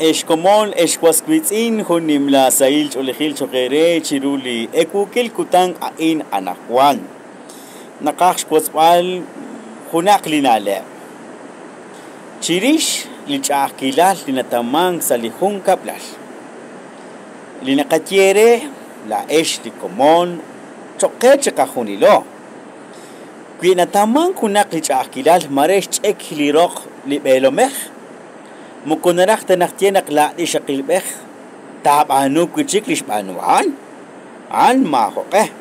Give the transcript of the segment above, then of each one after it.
Eshkomol eshkwasquitzin hunim la sail cholejil chokere chiruli ekukil kutang ain anakwan nakaksh kwasbal hunak linale chirish lichakilal linatamang salihun kaplal linakatiere la esh likomon chokeche kahunilo kwinatamang kunak lichakilal maresh chekhilirok libelomech mukunarak tanaktianak la di shakilbech tabanu kuchiklish panuan an mahoke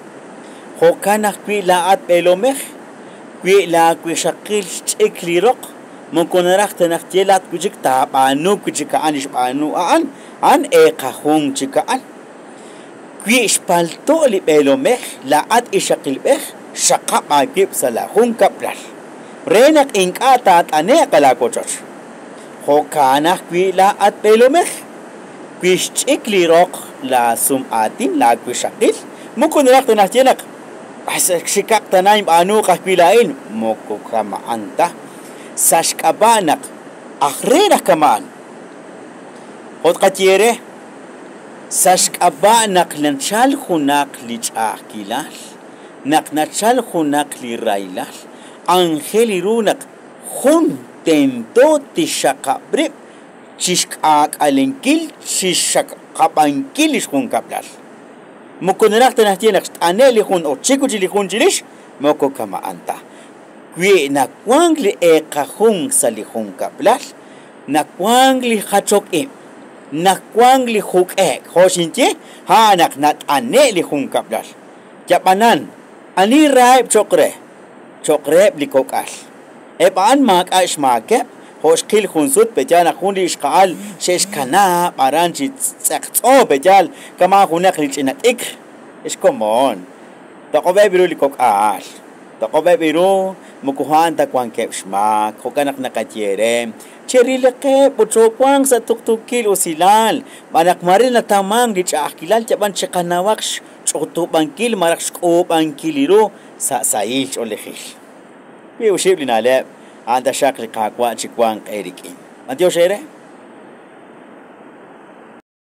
hokanak kwi laat belomech kwi la kwi shakil chiklirok mukunarak tanaktialat kuchik tabanu kuchikaan ishpanu an ekahung chikaan kwi ishpalto li belomech laat ishakilbech shakapa kip salahung kapral renak inkatat ane kalakochoch hokanak kwi la at pelomech kwish chiklirok la sum atin la kwishakil mukunarak tanaktianak shikak tanaym anu kakwilain mukukamaanta sashkabanak akhrenak kamaan hotkatiere sashkabanak lanchal hunak lichakilal naknachal hunak lirailal angelirunak hun tento tishakabrip chishkak alenkil chishakapankil ishkun kaplal mukunarak tanaktianak aneli hun o chikuchili hun chilish moko kama anta kwi nakwangli ekahung salihun kaplal nakwangli hachokim nakwangli hukek hoshinche hanak nat aneli hun kaplal japanan ani raib chokre likokal Epan mak aish makep hoshkil khunsut bejana khundi ishqal shesh kana baranchi tsaqto bejal kama khunak lichina ik ishkomon taqobe biru likokal taqobe biru mukuhan takwankep shmak hokanak nakatiere cherileke puchokwang sa tuktukil usilal manak maril na tamang lichakilal jaban chikanawaksh chotubangkil marakshkobangkiliro sa saich olehil وشيب لنا لا عند شكل قاقوا تشكوان قيريكين أنت يا شيرة